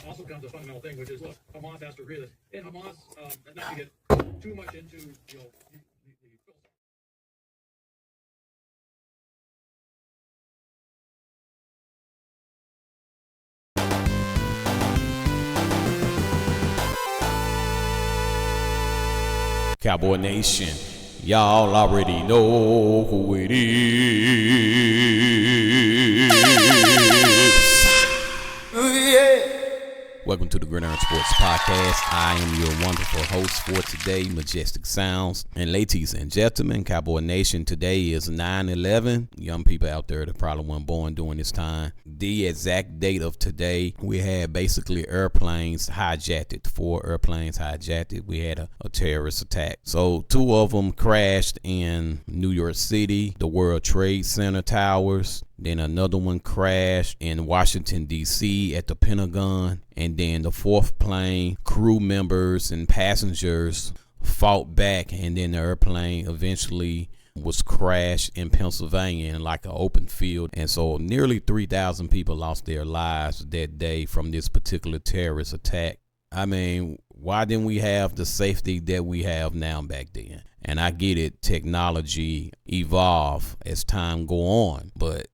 also comes a fundamental thing, which is, look, Hamas has to realize, and Hamas, not to get too much into, the Cowboy Nation, y'all already know who it is. Welcome to the Gridiron Sports Podcast. I am your wonderful host for today, Majestic Sounds. And ladies and gentlemen, Cowboy Nation, today is 9/11. Young people out there that probably weren't born during this time. The exact date of today, we had basically airplanes hijacked. 4 airplanes hijacked. We had a terrorist attack. So 2 of them crashed in New York City, the World Trade Center towers. Then another one crashed in Washington, D.C. at the Pentagon. And then the 4th plane, crew members and passengers fought back. And then the airplane eventually was crashed in Pennsylvania in like an open field. And so nearly 3,000 people lost their lives that day from this particular terrorist attack. I mean, why didn't we have the safety that we have now back then? And I get it, technology evolve as time go on. But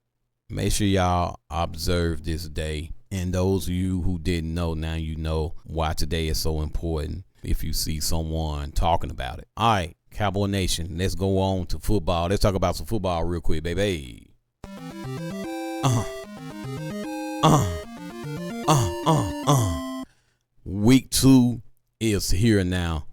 make sure y'all observe this day. And those of you who didn't know, now you know why today is so important if you see someone talking about it. All right, Cowboy Nation, let's go on to football. Let's talk about some football real quick, baby. Week 2 is here now.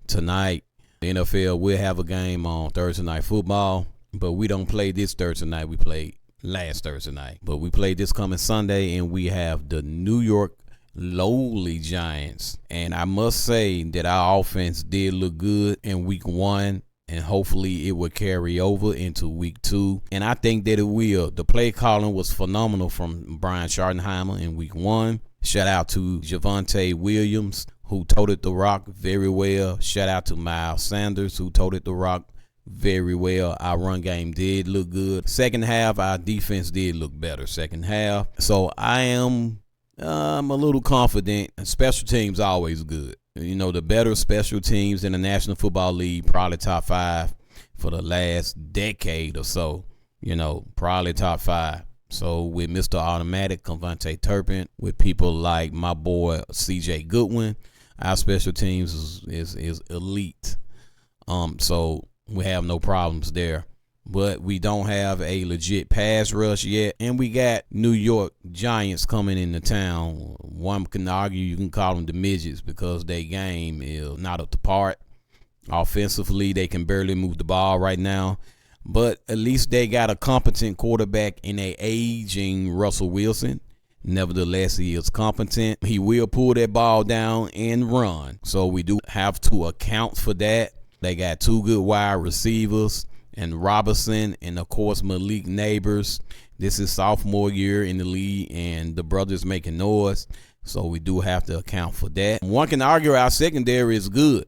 Tonight, the NFL will have a game on Thursday Night Football, but we don't play this Thursday night. We played last Thursday night, but we played this coming Sunday, and we have the New York lowly Giants. And I must say that our offense did look good in week 1, and hopefully it will carry over into week 2. And I think that it will. The play calling was phenomenal from Brian Schottenheimer in week 1. Shout out to Javonte Williams, who toted the rock very well. Shout out to Miles Sanders, who toted the rock very well. Our run game did look good. Second half, our defense did look better second half. So I am I'm a little confident. And special teams always good. You know, the better special teams in the National Football League, probably top 5 for the last decade or so. You know, probably top 5. So with Mr. Automatic, Cavante Turpin, with people like my boy CJ Goodwin, our special teams is elite. So we have no problems there. But we don't have a legit pass rush yet. And we got New York Giants coming into town. One can argue you can call them the midgets because their game is not up to par. Offensively, they can barely move the ball right now. But at least they got a competent quarterback in a aging Russell Wilson. Nevertheless, he is competent. He will pull that ball down and run. So we do have to account for that. They got 2 good wide receivers, and Robinson and, of course, Malik Neighbors. This is sophomore year in the league, and the brothers making noise. So we do have to account for that. One can argue our secondary is good.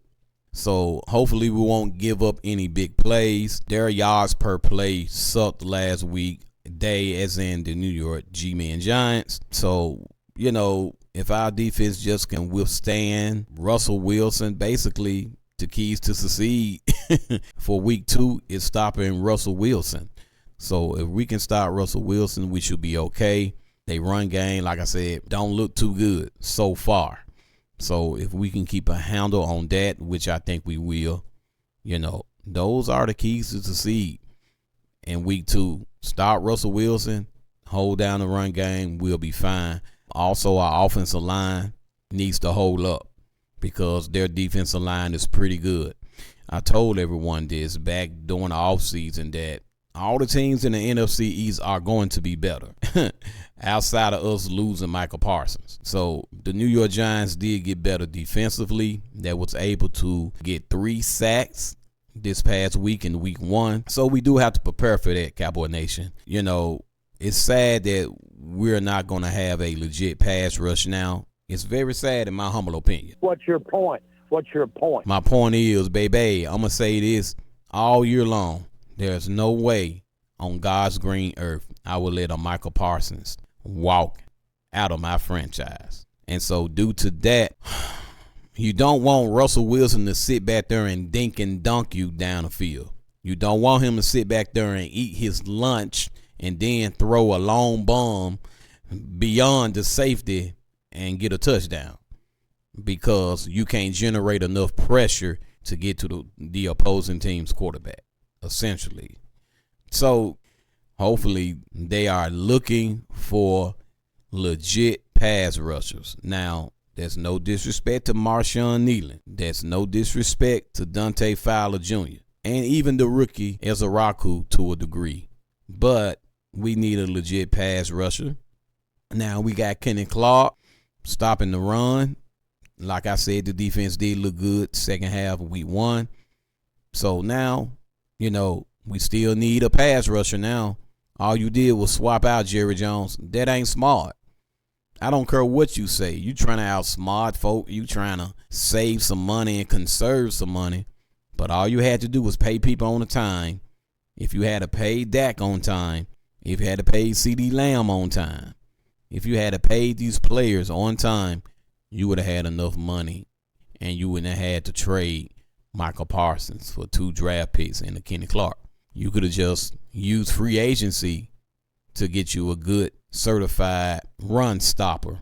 So hopefully we won't give up any big plays. Their yards per play sucked last week. They, as in the New York G-Men Giants. So, you know, if our defense just can withstand Russell Wilson, basically the keys to succeed for week 2 is stopping Russell Wilson. So if we can stop Russell Wilson, we should be okay. They run game, like I said, don't look too good so far. So if we can keep a handle on that, which I think we will, you know, those are the keys to succeed in week 2. Start Russell Wilson, hold down the run game, we'll be fine. Also, our offensive line needs to hold up because their defensive line is pretty good. I told everyone this back during the offseason that all the teams in the NFC East are going to be better outside of us losing Michael Parsons. So the New York Giants did get better defensively. They was able to get 3 sacks this past week in week 1. So we do have to prepare for that, Cowboy Nation. You know, it's sad that we're not going to have a legit pass rush now. It's very sad in my humble opinion. What's your point? My point is, baby, I'm going to say this all year long. There's no way on God's green earth I will let a Michael Parsons walk out of my franchise. And so due to that, you don't want Russell Wilson to sit back there and dink and dunk you down the field. You don't want him to sit back there and eat his lunch and then throw a long bomb beyond the safety and get a touchdown, because you can't generate enough pressure to get to the opposing team's quarterback, essentially. So hopefully they are looking for legit pass rushers. Now, there's no disrespect to Marshawn Nealon. There's no disrespect to Dante Fowler Jr. and even the rookie Ezaraku to a degree. But we need a legit pass rusher. Now we got Kenny Clark stopping the run. Like I said, the defense did look good second half of week 1. So now, we still need a pass rusher now. All you did was swap out Jerry Jones. That ain't smart. I don't care what you say. You trying to outsmart folk. You trying to save some money and conserve some money. But all you had to do was pay people on the time. If you had to pay Dak on time, if you had to pay CeeDee Lamb on time, if you had to pay these players on time, you would have had enough money, and you wouldn't have had to trade Michael Parsons for 2 draft picks and a Kenny Clark. You could have just used free agency to get you a good certified run stopper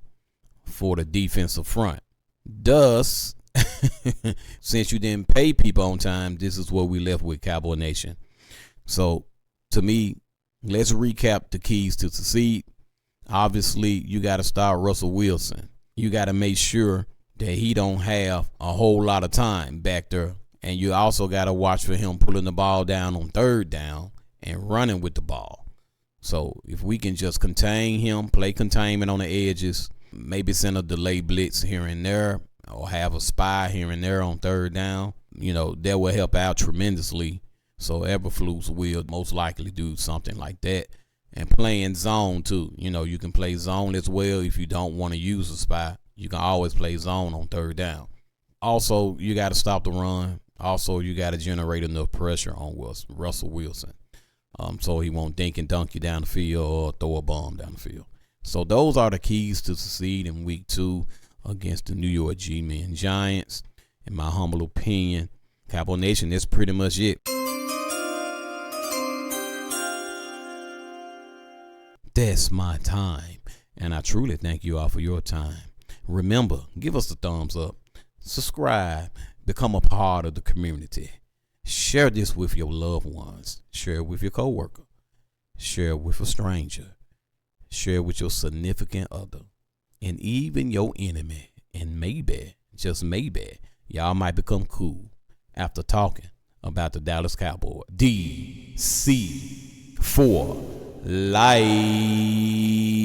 for the defensive front. Thus, since you didn't pay people on time, this is what we left with, Cowboy Nation. So, to me, let's recap the keys to succeed. Obviously, you got to start Russell Wilson. You got to make sure that he don't have a whole lot of time back there. And you also got to watch for him pulling the ball down on 3rd down and running with the ball. So if we can just contain him, play containment on the edges, maybe send a delay blitz here and there, or have a spy here and there on 3rd down, that will help out tremendously. So Eberflus will most likely do something like that. And playing zone too. You can play zone as well if you don't want to use a spy. You can always play zone on 3rd down. Also, you got to stop the run. Also, you got to generate enough pressure on Russell Wilson, so he won't dink and dunk you down the field or throw a bomb down the field. So those are the keys to succeed in week 2 against the New York G-Men Giants. In my humble opinion, Cowboy Nation, that's pretty much it. That's my time, and I truly thank you all for your time. Remember, give us a thumbs up, subscribe, become a part of the community. Share this with your loved ones. Share it with your coworker. Share it with a stranger. Share it with your significant other, and even your enemy. And maybe, just maybe, y'all might become cool after talking about the Dallas Cowboys. DC for life.